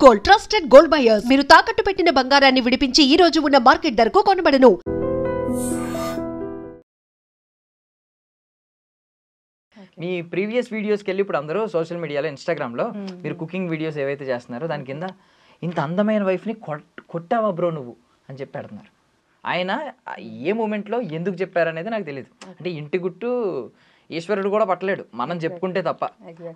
Gold trusted gold buyers. మీరు తాకట్టు పెట్టిన బంగారాన్ని విడిపించి ఈ రోజు ఉన్న మార్కెట్ ధరకు కొనబడను. మీ ప్రీవియస్ వీడియోస్కి వెళ్ళి ఇప్పుడు అందరూ సోషల్ మీడియాలో ఇన్స్టాగ్రామ్లో మీరు కుకింగ్ వీడియోస్ ఏవైతే చేస్తున్నారో దాని కింద ఇంత అందమైన వైఫ్ని కొట్టావా బ్రో నువ్వు అని చెప్పి పెడుతున్నారు. ఆయన ఏ మూమెంట్లో ఎందుకు చెప్పారనేది నాకు తెలియదు. అంటే ఇంటి గుట్టు ఈశ్వరుడు కూడా పట్టలేడు మనం చెప్పుకుంటే తప్ప.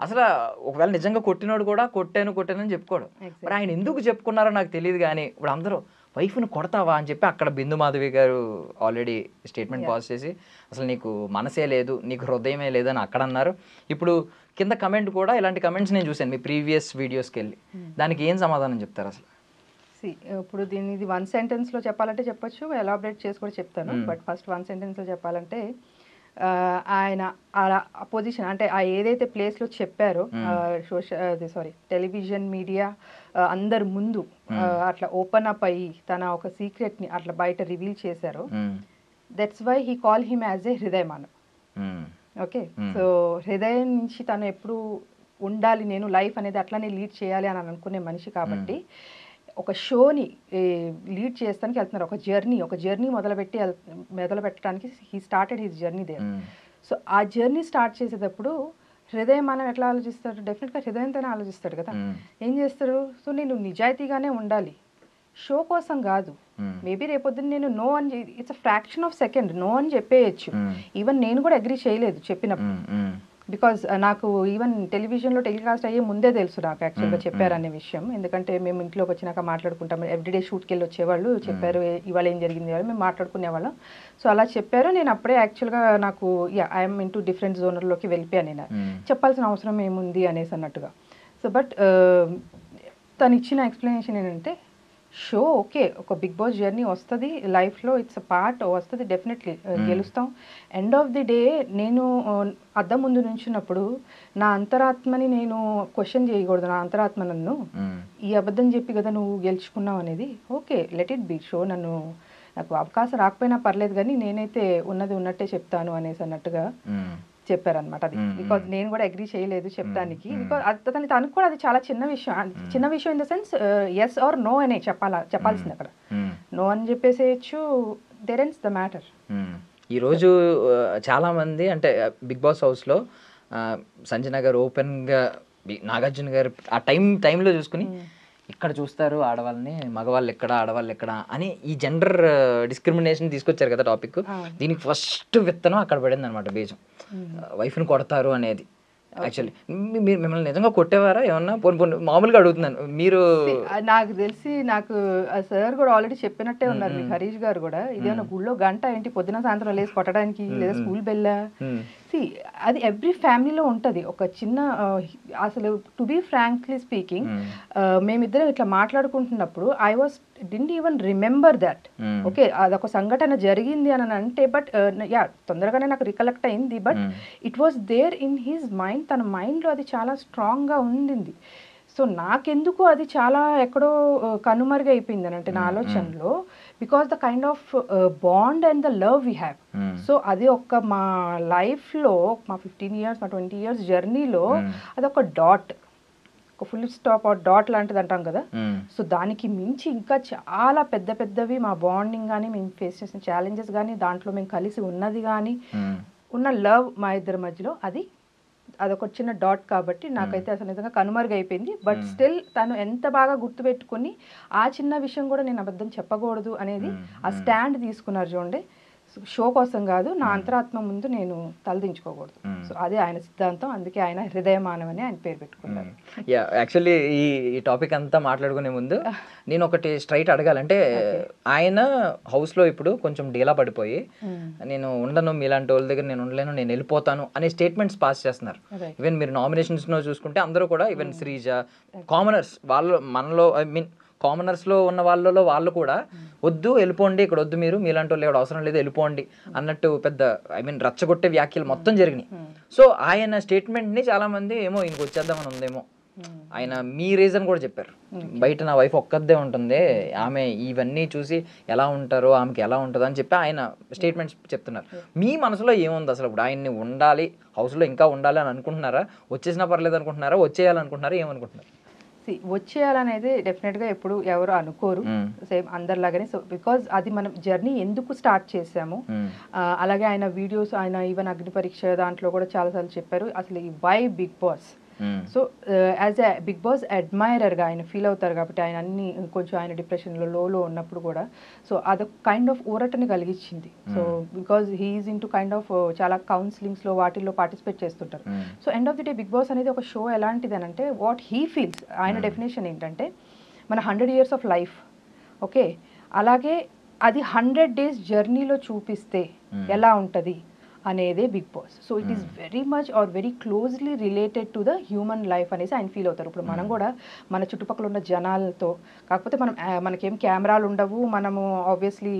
అసలు ఒకవేళ నిజంగా కొట్టినోడు కూడా కొట్టానని చెప్పుకోడు. మరి ఆయన ఎందుకు చెప్పుకున్నారో నాకు తెలియదు. కానీ ఇప్పుడు అందరూ వైఫ్ను కొడతావా అని చెప్పి అక్కడ బిందు మాధవి గారు ఆల్రెడీ స్టేట్మెంట్ పాస్ చేసి అసలు నీకు మనసే లేదు, నీకు హృదయమే లేదు అని అక్కడ అన్నారు. ఇప్పుడు కింద కమెంట్ కూడా ఇలాంటి కమెంట్స్ నేను చూశాను మీ ప్రీవియస్ వీడియోస్కి వెళ్ళి. దానికి ఏం సమాధానం చెప్తారు అసలు? ఇప్పుడు దీన్ని ఇది 1 సెంటెన్స్లో చెప్పాలంటే చెప్పొచ్చు, ఎలాబరేట్ చేసి కూడా చెప్తాను. బట్ ఫస్ట్ 1 సెంటెన్స్లో చెప్పాలంటే ఆయన ఆ పొజిషన్ అంటే ఆ ఏదైతే ప్లేస్లో చెప్పారో టెలివిజన్ మీడియా అందరు ముందు అట్లా ఓపెన్ అప్ అయ్యి తన ఒక సీక్రెట్ని అట్లా బయట రివీల్ చేశారో, that's why he call him as a హృదయమానవ్. ఓకే, సో హృదయం నుంచి తను ఎప్పుడు ఉండాలి, నేను లైఫ్ అనేది అట్లానే లీడ్ చేయాలి అని అనుకునే మనిషి కాబట్టి ఒక షోని లీడ్ చేస్తానికి వెళ్తున్నారు. ఒక జర్నీ మొదలు పెట్టడానికి he started his journey there. So ఆ జర్నీ స్టార్ట్ చేసేటప్పుడు హృదయం మనం ఎట్లా ఆలోచిస్తాడు? డెఫినెట్గా హృదయంతోనే ఆలోచిస్తాడు కదా. ఏం చేస్తాడు? సో నేను నిజాయితీగానే ఉండాలి, షో కోసం కాదు. మేబీ రేపొద్దున నేను నో అని, it's a fraction of second no అని చెప్పేయచ్చు. ఈవెన్ నేను కూడా అగ్రీ చేయలేదు చెప్పినప్పుడు, బికాజ్ నాకు ఈవెన్ టెలివిజన్లో టెలికాస్ట్ అయ్యే ముందే తెలుసు నాకు యాక్చువల్గా చెప్పారనే విషయం. ఎందుకంటే మేము ఇంట్లోకి వచ్చినాక మాట్లాడుకుంటాం, ఎవ్రీడే షూట్కి వెళ్ళి వచ్చేవాళ్ళు, చెప్పారు ఇవాళ ఏం జరిగింది వాళ్ళు మేము మాట్లాడుకునేవాళ్ళం. సో అలా చెప్పారు. నేను అప్పుడే యాక్చువల్గా నాకు ఐఎమ్ ఇంటూ డిఫరెంట్ జోనర్లోకి వెళ్ళిపోయాను. నేను చెప్పాల్సిన అవసరం ఏముంది అనేసి అన్నట్టుగా. సో బట్ తను ఇచ్చిన ఎక్స్ప్లెనేషన్ ఏంటంటే, షో ఓకే, ఒక బిగ్ బాస్ జర్నీ వస్తుంది లైఫ్లో, ఇట్స్ అ పార్ట్ వస్తుంది, డెఫినెట్లీ గెలుస్తాం. ఎండ్ ఆఫ్ ది డే నేను అద్దం ముందు నుంచున్నప్పుడు నా అంతరాత్మని నేను క్వశ్చన్ చేయకూడదు. నా అంతరాత్మ నన్ను ఈ అబద్ధం చెప్పి కదా నువ్వు గెలుచుకున్నావు అనేది. Okay, let it be show, నాకు అవకాశం రాకపోయినా పర్లేదు కానీ నేనైతే ఉన్నది ఉన్నట్టే చెప్తాను అనేసి అన్నట్టుగా చెప్పారనమాట. అది బికాజ్ నేను కూడా అగ్రీ చేయలేదు చెప్పడానికి. బికాజ్ తనకు కూడా అది చాలా చిన్న విషయం in the sense yes or no అనే చెప్పాల్సింది. అక్కడ నో అని చెప్పేసేయచ్చు, దేర్ ఎండ్స్ ద మ్యాటర్. ఈరోజు చాలామంది అంటే బిగ్ బాస్ హౌస్లో సంజన గారు ఓపెన్గా నాగార్జున గారు ఆ టైంలో చూసుకుని ఇక్కడ చూస్తారు ఆడవాళ్ళని, మగవాళ్ళు ఎక్కడ ఆడవాళ్ళు ఎక్కడ అని ఈ జెండర్ డిస్క్రిమినేషన్ తీసుకొచ్చారు కదా టాపిక్. దీనికి ఫస్ట్ విత్తనం అక్కడ పడింది అనమాట, బీజం. వైఫ్ని కొడతారు అనేది. యాక్చువల్లీ మిమ్మల్ని నిజంగా కొట్టేవారా ఏమన్నా? మామూలుగా అడుగుతున్నాను. మీరు నాకు తెలిసి నాకు సార్ కూడా ఆల్రెడీ చెప్పినట్టే ఉన్నారు మీకు, హరీష్ గారు కూడా. ఇదేమన్నా గుళ్ళో గంట ఏంటి పొద్దున సాయంత్రం లేసి కొట్టడానికి, లేదా స్కూల్ బెల్లా? అది ఎవ్రీ ఫ్యామిలీలో ఉంటుంది ఒక చిన్న. అసలు టు బీ ఫ్రాంక్లీ స్పీకింగ్, మేమిద్దరం ఇట్లా మాట్లాడుకుంటున్నప్పుడు I didn't even remember that. Okay, అదొక సంఘటన జరిగింది అని అంటే, బట్ తొందరగానే నాకు రికలెక్ట్ అయింది. But it was there in his mind, తన మైండ్లో అది చాలా స్ట్రాంగ్గా ఉండింది. సో నాకెందుకు అది చాలా ఎక్కడో కనుమరుగు అయిపోయింది అని అంటే నా ఆలోచనలో, because the kind of bond and the love we have. So అది మా లైఫ్లో, మా 15 years మా 20 years జర్నీలో అదొక డాట్, ఒక ఫుల్ స్టాప్ ఆర్ డాట్ లాంటిది అంటాం కదా. సో దానికి మించి ఇంకా చాలా పెద్దవి మా బాండింగ్ కానీ, మేము ఫేస్ చేసిన ఛాలెంజెస్ కానీ, దాంట్లో మేము కలిసి ఉన్నది కానీ, ఉన్న లవ్ మా ఇద్దరి మధ్యలో అదొక చిన్న డాట్. కాబట్టి నాకైతే అసలు నిజంగా కనుమరుగు అయిపోయింది. బట్ స్టిల్ తను ఎంత బాగా గుర్తుపెట్టుకుని ఆ చిన్న విషయం కూడా నేను అబద్ధం చెప్పకూడదు అనేది ఆ స్టాండ్ తీసుకున్నారు చూడండి. షో కోసం కాదు, నా అంతరాత్మ ముందు నేను తలదించుకోకూడదు. సో అదే ఆయన సిద్ధాంతం. అందుకే ఆయన హృదయమానవ్ అని ఆయన పేరు పెట్టుకున్నారు. యాక్చువల్లీ ఈ టాపిక్ అంతా మాట్లాడుకునే ముందు నేను ఒకటి స్ట్రైట్ అడగాలంటే, ఆయన హౌస్లో ఇప్పుడు కొంచెం డీలా పడిపోయి నేను ఉండను, మీలాంటి వాళ్ళ దగ్గర నేను ఉండలేను, నేను వెళ్ళిపోతాను అనే స్టేట్మెంట్స్ పాస్ చేస్తున్నారు. ఈవెన్ మీరు నామినేషన్స్లో చూసుకుంటే అందరూ కూడా, ఈవెన్ శ్రీజ, కామనర్స్ వాళ్ళు మనలో, ఐ మీన్ కామనర్స్లో ఉన్న వాళ్ళు కూడా వద్దు వెళ్ళిపోండి, ఇక్కడ వద్దు, మీరు మీలాంటి వాళ్ళు ఇక్కడ అవసరం లేదు వెళ్ళిపోండి అన్నట్టు పెద్ద రచ్చగొట్టే వ్యాఖ్యలు మొత్తం జరిగినాయి. సో ఆయన స్టేట్మెంట్ని చాలామంది ఏమో ఇంక వచ్చేద్దామని ఉందేమో, ఆయన మీ రీజన్ కూడా చెప్పారు. బయట నా వైఫ్ ఒక్కదే ఉంటుంది, ఆమె ఇవన్నీ చూసి ఎలా ఉంటారో ఆమెకి ఎలా ఉంటుందో అని చెప్పి ఆయన స్టేట్మెంట్స్ చెప్తున్నారు. మీ మనసులో ఏముంది అసలు? ఇప్పుడు ఆయన్ని ఉండాలి, హౌస్లో ఇంకా ఉండాలి అని అనుకుంటున్నారా? వచ్చేసినా పర్లేదు అనుకుంటున్నారా? వచ్చేయాలనుకుంటున్నారా? ఏమనుకుంటున్నారు? వచ్చేయాలనేది డెఫినెట్గా ఎప్పుడు ఎవరు అనుకోరు సేమ్ అందరిలాగానే. సో బికాజ్ అది మనం జర్నీ ఎందుకు స్టార్ట్ చేసాము, అలాగే ఆయన వీడియోస్, ఆయన ఈవెన్ అగ్ని పరీక్ష దాంట్లో కూడా చాలాసార్లు చెప్పారు అసలు ఈ why Bigg boss. So as a Bigg Boss అడ్మైరర్గా ఆయన ఫీల్ అవుతారు కాబట్టి ఆయన అన్ని కొంచెం ఆయన డిప్రెషన్లో లోలో ఉన్నప్పుడు కూడా సో అదొక కైండ్ ఆఫ్ ఊరటని కలిగించింది. So because he is into kind of చాలా కౌన్సిలింగ్స్లో వాటిల్లో పార్టిసిపేట్ చేస్తుంటారు. So end of the day Bigg Boss అనేది ఒక షో ఎలాంటిది అని అంటే వాట్ హీ ఫీల్స్, ఆయన డెఫినేషన్ ఏంటంటే మన 100 years ఆఫ్ లైఫ్, ఓకే, అలాగే అది 100 days జర్నీలో చూపిస్తే ఎలా ఉంటుంది అనేదే Bigg boss. So it is very much or very closely related to the human life అనేసి ఆయన ఫీల్ అవుతారు. ఇప్పుడు మనం కూడా మన చుట్టుపక్కల ఉన్న జనాలతో, కాకపోతే మనకేం కెమెరాలు ఉండవు, మనము ఆబ్వియస్లీ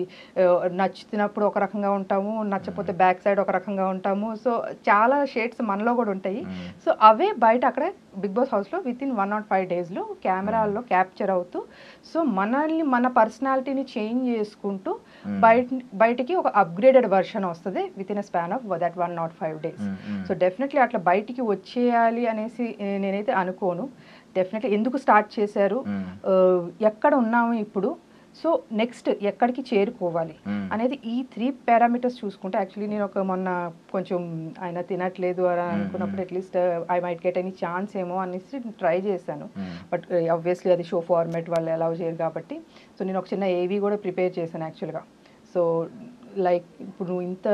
నచ్చినప్పుడు ఒక రకంగా ఉంటాము, నచ్చకపోతే బ్యాక్ సైడ్ ఒక రకంగా ఉంటాము. సో చాలా షేడ్స్ మనలో కూడా ఉంటాయి. సో అవే బయట అక్కడ బిగ్ బాస్ హౌస్లో విత్ ఇన్ 105 daysలో కెమెరాల్లో క్యాప్చర్ అవుతూ సో మనల్ని మన పర్సనాలిటీని చేంజ్ చేసుకుంటూ బయటికి ఒక అప్గ్రేడెడ్ వర్షన్ వస్తుంది with in a span of that 105 days. So definitely అట్లా బయటికి వచ్చేయాలి అనేసి నేనైతే అనుకోను. డెఫినెట్లీ ఎందుకు స్టార్ట్ చేశారు, ఎక్కడ ఉన్నాము ఇప్పుడు, సో నెక్స్ట్ ఎక్కడికి చేరుకోవాలి అనేది ఈ 3 పారామీటర్స్ చూసుకుంటే యాక్చువల్లీ నేను మొన్న కొంచెం ఆయన తినట్లేదు అని అనుకున్నప్పుడు at least I might get any chance ఏమో అనేసి ట్రై చేశాను. బట్ ఆబ్వియస్లీ అది షో ఫార్మాట్ వాళ్ళు అలౌ చేయరు కాబట్టి సో నేను ఒక చిన్న ఏవీ కూడా ప్రిపేర్ చేశాను యాక్చువల్గా. సో లైక్ ఇప్పుడు నువ్వు ఇంత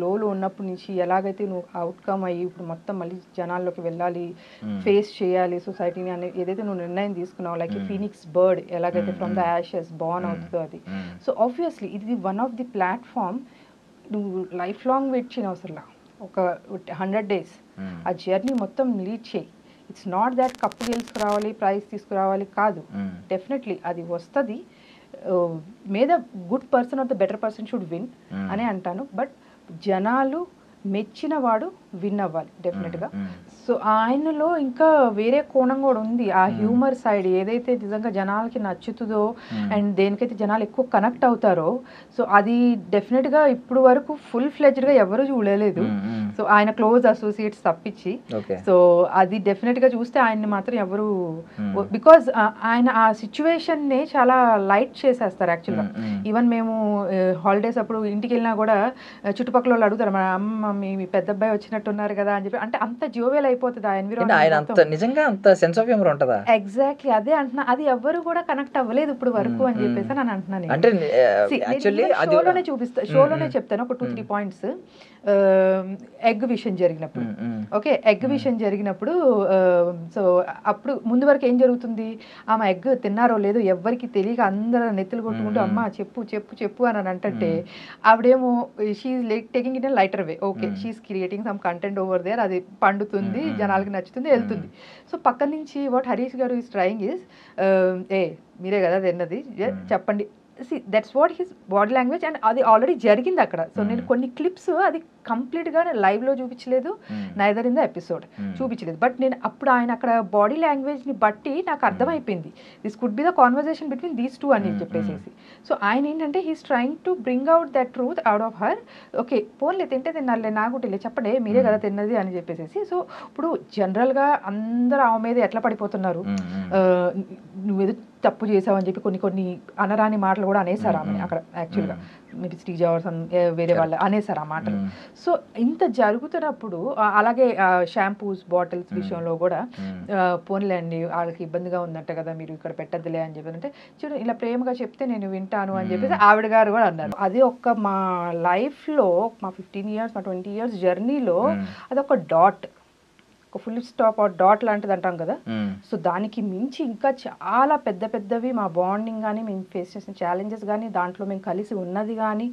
లోలో ఉన్నప్పటి నుంచి ఎలాగైతే నువ్వు అవుట్కమ్ అయ్యి ఇప్పుడు మొత్తం మళ్ళీ జనాల్లోకి వెళ్ళాలి, ఫేస్ చేయాలి సొసైటీని అనే ఏదైతే నువ్వు నిర్ణయం తీసుకున్నావు, లైక్ ఫీనిక్స్ బర్డ్ ఎలాగైతే ఫ్రమ్ ద యాషెస్ బోర్న్ అవుతుందో అది. సో ఆబ్వియస్లీ ఇది వన్ ఆఫ్ ది ప్లాట్ఫామ్. నువ్వు లైఫ్ లాంగ్ వెయిట్ చేయని అవసరంలా, ఒక 100 days ఆ జర్నీ మొత్తం లీడ్ చేయి. ఇట్స్ నాట్ దాట్ కప్పు గెలుచుకురావాలి, ప్రైజ్ తీసుకురావాలి కాదు. డెఫినెట్లీ అది వస్తుంది. May the good person or the better person should win అని అంటాను. బట్ జనాలు మెచ్చిన వాడు విన్ అవ్వాలి డెఫినెట్గా. సో ఆయనలో ఇంకా వేరే కోణం కూడా ఉంది, ఆ హ్యూమర్ సైడ్ ఏదైతే నిజంగా జనాలకి నచ్చుతుందో అండ్ దేనికైతే జనాలు ఎక్కువ కనెక్ట్ అవుతారో సో అది డెఫినెట్గా ఇప్పుడు వరకు ఫుల్ ఫ్లెడ్జ్డ్గా ఎవరు చూడలేదు. సో ఆయన క్లోజ్ అసోసియేట్స్ తప్పించి. సో అది డెఫినెట్గా చూస్తే ఆయన్ని మాత్రం ఎవరు, బికాజ్ ఆయన ఆ సిచ్యువేషన్ని చాలా లైట్ చేసేస్తారు యాక్చువల్గా. ఈవెన్ మేము హాలిడేస్ అప్పుడు ఇంటికి వెళ్ళినా కూడా చుట్టుపక్కల వాళ్ళు అడుగుతారు, మా అమ్మ మీ పెద్ద అబ్బాయి వచ్చినట్టున్నారు కదా అని చెప్పి, అంటే అంత జోవెల్ అయిపోతుంది ఆ ఎన్విరాన్మెంట్. ఎగ్జాక్ట్లీ అదే అంటున్నా, అది ఎవరు కూడా కనెక్ట్ అవ్వలేదు ఇప్పుడు వరకు అని చెప్పేసి నేను అంటున్నాను. షోలోనే చూపిస్తా, షోలోనే చెప్తాను ఒక 2-3 points. ఎగ్ విషయం జరిగినప్పుడు, ఓకే, ఎగ్ విషయం జరిగినప్పుడు సో అప్పుడు ముందు వరకు ఏం జరుగుతుంది, ఆమె ఎగ్ తిన్నారో లేదో ఎవరికి తెలియక అందరూ నెత్తులు కొట్టుకుంటూ అమ్మ చెప్పు చెప్పు చెప్పు అని అంటే ఆవిడేమో she's taking it in lighter way, okay she's creating some content over there, అది పండుతుంది, జనాలకి నచ్చుతుంది, వెళ్తుంది. సో పక్క నుంచి వాట్ హరీష్ గారు ఈస్ ట్రయింగ్ ఈస్ మీరే కదా తిన్నది చెప్పండి. That's what his body language and అది ఆల్రెడీ జరిగింది అక్కడ. సో నేను కొన్ని క్లిప్స్ అది కంప్లీట్గా లైవ్లో చూపించలేదు, నైదర్ ఇన్ ద ఎపిసోడ్ చూపించలేదు. బట్ నేను అప్పుడు ఆయన అక్కడ బాడీ లాంగ్వేజ్ని బట్టి నాకు అర్థమైపోయింది this could be the conversation between these two అని చెప్పేసి. సో ఆయన ఏంటంటే he's trying to bring out that truth out of her. Okay పోన్లే తింటే తిన్నారులే, నాకు తెలియదు చెప్పండి మీరే కదా తిన్నది అని చెప్పేసి. సో ఇప్పుడు జనరల్గా అందరూ ఆమె మీద ఎట్లా పడిపోతున్నారు, నువ్వేదో తప్పు చేసావని చెప్పి కొన్ని అనరాని మాటలు కూడా అనేసారు ఆమె అక్కడ యాక్చువల్గా. మేబీ శ్రీజ వేరే వాళ్ళు అనేసారు ఆ మాటలు. సో ఇంత జరుగుతున్నప్పుడు అలాగే షాంపూస్ బాటిల్స్ విషయంలో కూడా పోన్లే అండి వాళ్ళకి ఇబ్బందిగా ఉందంట కదా మీరు ఇక్కడ పెట్టద్దులే అని చెప్పి అంటే చూడు ఇలా ప్రేమగా చెప్తే నేను వింటాను అని చెప్పేసి ఆవిడ గారు కూడా అన్నారు. అది ఒక మా లైఫ్లో మా 15 years మా 20 years జర్నీలో అదొక డాట్, ఒక ఫుల్ స్టాప్ ఆర్ డాట్ లాంటిది అంటాం కదా. సో దానికి మించి ఇంకా చాలా పెద్ద పెద్దవి మా బాండింగ్ కానీ మేము ఫేస్ చేసిన ఛాలెంజెస్ కానీ దాంట్లో మేము కలిసి ఉన్నది కానీ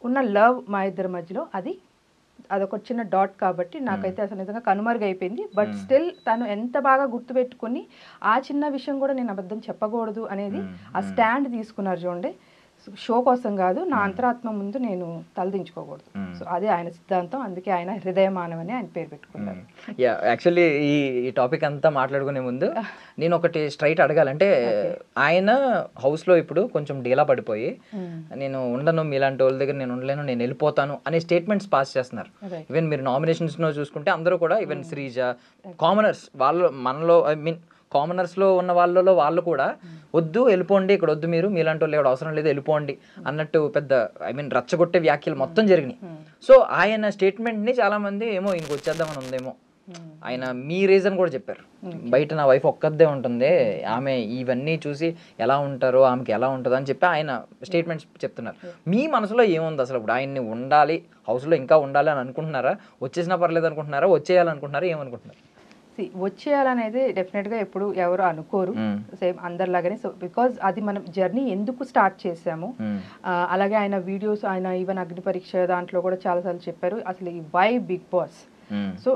ఉన్న లవ్ మా ఇద్దరి మధ్యలో అదొక చిన్న డాట్ కాబట్టి నాకైతే అసలు నిజంగా కనుమరుగైపోయింది. బట్ స్టిల్ తను ఎంత బాగా గుర్తుపెట్టుకుని ఆ చిన్న విషయం కూడా నేను అబద్ధం చెప్పకూడదు అనేది ఆ స్టాండ్ తీసుకున్నారు చూడండి. షో కోసం కాదు, నా అంతరాత్మ ముందు నేను తలదించుకోకూడదు. సో అదే ఆయన సిద్ధాంతం, అందుకే ఆయన హృదయమానం అని ఆయన పేరు పెట్టుకున్నారు. యాక్చువల్లీ ఈ టాపిక్ అంతా మాట్లాడుకునే ముందు నేను ఒకటి స్ట్రైట్ అడగాలంటే ఆయన హౌస్లో ఇప్పుడు కొంచెం డీలా పడిపోయి నేను ఉండను మీలాంటి వాళ్ళ దగ్గర నేను ఉండలేను నేను వెళ్ళిపోతాను అనే స్టేట్మెంట్స్ పాస్ చేస్తున్నారు. ఈవెన్ మీరు నామినేషన్స్లో చూసుకుంటే అందరూ కూడా ఈవెన్ శ్రీజ కామనర్స్ వాళ్ళు మనలో ఐ మీన్ కామనర్స్లో ఉన్న వాళ్ళలో వాళ్ళు కూడా వద్దు వెళ్ళిపోండి, ఇక్కడ వద్దు, మీరు మీలాంటి వాళ్ళు ఇక్కడ అవసరం లేదు వెళ్ళిపోండి అన్నట్టు పెద్ద రచ్చగొట్టే వ్యాఖ్యలు మొత్తం జరిగినాయి. సో ఆయన స్టేట్మెంట్ని చాలామంది ఏమో ఇంకొచ్చేద్దామని ఉందేమో, ఆయన మీ రీజన్ కూడా చెప్పారు, బయట నా వైఫ్ ఒక్కదే ఉంటుంది, ఆమె ఇవన్నీ చూసి ఎలా ఉంటారో ఆమెకి ఎలా ఉంటుందో అని చెప్పి ఆయన స్టేట్మెంట్స్ చెప్తున్నారు. మీ మనసులో ఏముంది అసలు? ఇప్పుడు ఆయన్ని ఉండాలి, హౌస్లో ఇంకా ఉండాలి అని అనుకుంటున్నారా, వచ్చేసినా పర్లేదు అనుకుంటున్నారా, వచ్చేయాలనుకుంటున్నారా, ఏమనుకుంటున్నారు? వచ్చేయాలనేది డెఫినెట్గా ఎప్పుడు ఎవరు అనుకోరు, సేమ్ అందరిలాగానే. సో బికాజ్ అది మనం జర్నీ ఎందుకు స్టార్ట్ చేసాము, అలాగే ఆయన వీడియోస్, ఆయన ఈవెన్ అగ్ని పరీక్ష దాంట్లో కూడా చాలాసార్లు చెప్పారు అసలు ఈ why Bigg boss. So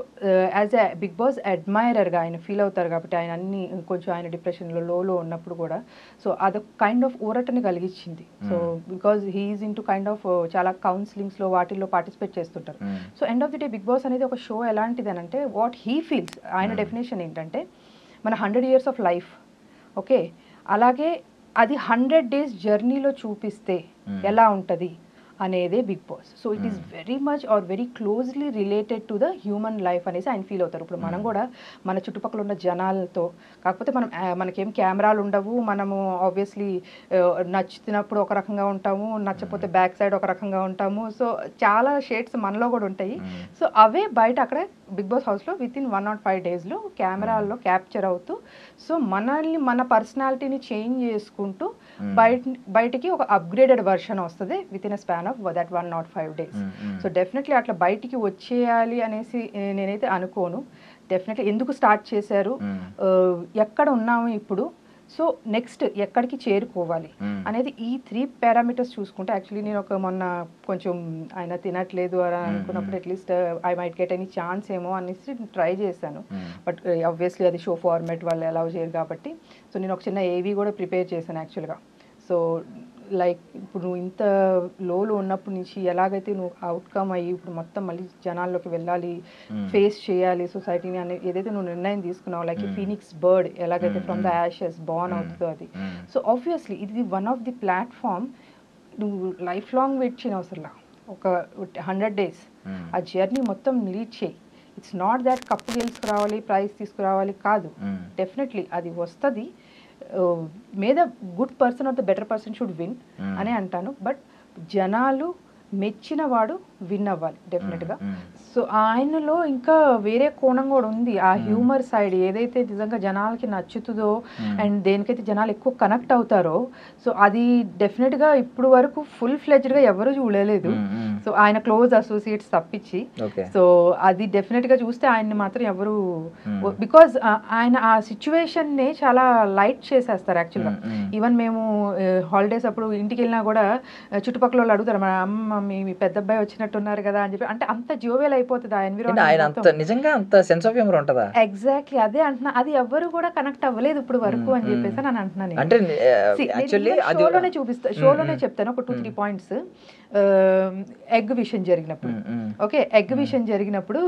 as a Bigg Boss అడ్మైరర్గా ఆయన ఫీల్ అవుతారు కాబట్టి ఆయన అన్ని కొంచెం ఆయన డిప్రెషన్లో లోలో ఉన్నప్పుడు కూడా సో అదొక కైండ్ ఆఫ్ ఊరటని కలిగించింది. So because he is into kind of చాలా కౌన్సిలింగ్స్లో వాటిల్లో పార్టిసిపేట్ చేస్తుంటారు. So end of the day Bigg Boss అనేది ఒక షో ఎలాంటిది అని అంటే వాట్ హీ ఫీల్స్, ఆయన డెఫినేషన్ ఏంటంటే మన 100 years ఆఫ్ లైఫ్, ఓకే, అలాగే అది 100 days జర్నీలో చూపిస్తే ఎలా ఉంటుంది అనేదే Bigg boss. So it is very much or very closely related to the human life అనేసి ఆయన ఫీల్ అవుతారు. ఇప్పుడు మనం కూడా మన చుట్టుపక్కల ఉన్న జనాలతో, కాకపోతే మనం మనకేం కెమెరాలు ఉండవు, మనము ఆబ్వియస్లీ నచ్చినప్పుడు ఒక రకంగా ఉంటాము, నచ్చపోతే బ్యాక్ సైడ్ ఒక రకంగా ఉంటాము. సో చాలా షేడ్స్ మనలో కూడా ఉంటాయి. సో అవే బయట అక్కడ బిగ్ బాస్ హౌస్లో విత్ ఇన్ 105 daysలో కెమెరాల్లో క్యాప్చర్ అవుతూ సో మనల్ని మన పర్సనాలిటీని చేంజ్ చేసుకుంటూ బయటికి ఒక అప్గ్రేడెడ్ వర్షన్ వస్తుంది with in a span of that 105 days. So definitely అట్లా బయటికి వచ్చేయాలి అనేసి నేనైతే అనుకోను. డెఫినెట్లీ ఎందుకు స్టార్ట్ చేశారు, ఎక్కడ ఉన్నాము ఇప్పుడు, సో నెక్స్ట్ ఎక్కడికి చేరుకోవాలి అనేది ఈ 3 parameters చూసుకుంటే, యాక్చువల్లీ నేను మొన్న కొంచెం ఆయన తినట్లేదు అని అనుకున్నప్పుడు at least I might get any chance ఏమో అనేసి ట్రై చేశాను. బట్ ఆబ్వియస్లీ అది షో ఫార్మాట్ వాళ్ళు అలౌ చేయరు కాబట్టి సో నేను ఒక చిన్న ఏవీ కూడా ప్రిపేర్ చేశాను యాక్చువల్గా. సో లైక్ ఇప్పుడు నువ్వు ఇంత లోలో ఉన్నప్పటి నుంచి ఎలాగైతే నువ్వు అవుట్కమ్ అయ్యి ఇప్పుడు మొత్తం మళ్ళీ జనాల్లోకి వెళ్ళాలి, ఫేస్ చేయాలి సొసైటీని అని ఏదైతే నువ్వు నిర్ణయం తీసుకున్నావు, లైక్ ఫీనిక్స్ బర్డ్ ఎలాగైతే ఫ్రమ్ ద యాషెస్ బార్న్ అవుతుందో అది. సో ఆబ్వియస్లీ ఇది వన్ ఆఫ్ ది ప్లాట్ఫామ్. నువ్వు లైఫ్ లాంగ్ వెయిట్ చేయని అవసరంలా, ఒక 100 days ఆ జర్నీ మొత్తం లీడ్ చేయి. ఇట్స్ నాట్ దాట్ కప్పు గెలుచుకురావాలి, ప్రైజ్ తీసుకురావాలి కాదు, డెఫినెట్లీ అది వస్తుంది. May the good person or the better person should win అని అంటాను. బట్ జనాలు మెచ్చిన వాడు విన్ అవ్వాలి డెఫినెట్గా. సో ఆయనలో ఇంకా వేరే కోణం కూడా ఉంది, ఆ హ్యూమర్ సైడ్ ఏదైతే నిజంగా జనాలకి నచ్చుతుందో అండ్ దేనికైతే జనాలు ఎక్కువ కనెక్ట్ అవుతారో సో అది డెఫినెట్గా ఇప్పుడు వరకు ఫుల్ ఫ్లెజ్డ్గా ఎవరు చూడలేదు. సో ఆయన క్లోజ్ అసోసియేట్స్ తప్పించి. సో అది డెఫినెట్గా చూస్తే ఆయన్ని మాత్రం ఎవరు, బికాజ్ ఆయన ఆ సిచ్యువేషన్ని చాలా లైట్ చేసేస్తారు యాక్చువల్గా. ఈవెన్ మేము హాలిడేస్ అప్పుడు ఇంటికి వెళ్ళినా కూడా చుట్టుపక్కల వాళ్ళు అడుగుతారు, మా అమ్మ మీ పెద్ద అబ్బాయి వచ్చినట్టున్నారు కదా అని చెప్పి, అంటే అంత జోవెల్ అయిపోతుంది ఆ ఎన్విరాన్మెంట్. నిజంగా అంత సెన్స్ ఆఫ్ హ్యూమర్ ఉంటుందా? ఎగ్జాక్ట్లీ అదే అంటున్నా, అది ఎవ్వరు కూడా కనెక్ట్ అవ్వలేదు ఇప్పుడు వరకు అని చెప్పేసి నేను అంటున్నాను. అంటే షోలోనే చూపిస్తా, షోలోనే చెప్తాను ఒక 2-3 points. ఎగ్ విషయం జరిగినప్పుడు, ఓకే, ఎగ్ విషయం జరిగినప్పుడు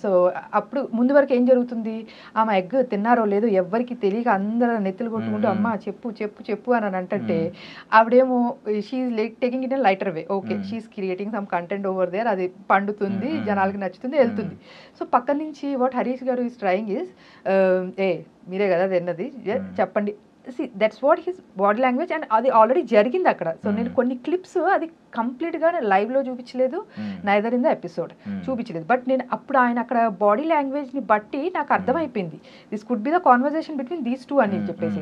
సో అప్పుడు ముందు వరకు ఏం జరుగుతుంది, ఆమె ఎగ్ తిన్నారో లేదో ఎవరికి తెలియక అందరూ నెత్తులు కొట్టుకుంటూ అమ్మ చెప్పు చెప్పు చెప్పు అని అంటే ఆవిడేమో she's taking it in lighter way, okay she's creating some content over there, అది పండుతుంది, జనాలకి నచ్చుతుంది, వెళ్తుంది. సో పక్క నుంచి వాట్ హరీష్ గారు ఈస్ ట్రయింగ్ ఈస్ మీరే కదా తిన్నది చెప్పండి. That's what his body language and అది ఆల్రెడీ జరిగింది అక్కడ. సో నేను కొన్ని క్లిప్స్ అది కంప్లీట్గా లైవ్లో చూపించలేదు, నైదర్ ఇన్ ద ఎపిసోడ్ చూపించలేదు. బట్ నేను అప్పుడు ఆయన అక్కడ బాడీ లాంగ్వేజ్ని బట్టి నాకు అర్థమైపోయింది this could be the conversation between these two అని చెప్పేసి.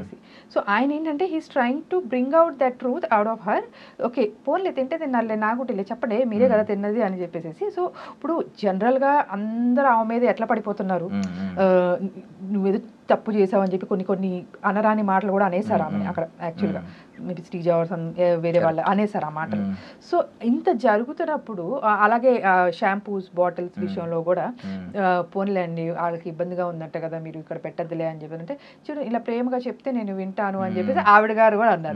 సో ఆయన ఏంటంటే he's trying to bring out that truth out of her. Okay పోన్లే తింటే తిన్నారులే, నాకు తెలియదు చెప్పండి మీరే కదా తిన్నది అని చెప్పేసి. సో ఇప్పుడు జనరల్గా అందరూ ఆమె మీద ఎట్లా పడిపోతున్నారు, నువ్వేదో తప్పు చేసావు అని చెప్పి కొన్ని అనరాని మాటలు కూడా అనేసారు ఆమె అక్కడ యాక్చువల్గా, మేబీ శ్రీజ వేరే వాళ్ళు అనేసారు ఆ మాటలు. సో ఇంత జరుగుతున్నప్పుడు అలాగే షాంపూస్ బాటిల్స్ విషయంలో కూడా పోన్లే అండి వాళ్ళకి ఇబ్బందిగా ఉందంట కదా మీరు ఇక్కడ పెట్టద్దులే అని చెప్పి అంటే చూడు ఇలా ప్రేమగా చెప్తే నేను వింటాను అని చెప్పేసి ఆవిడ గారు కూడా అన్నారు.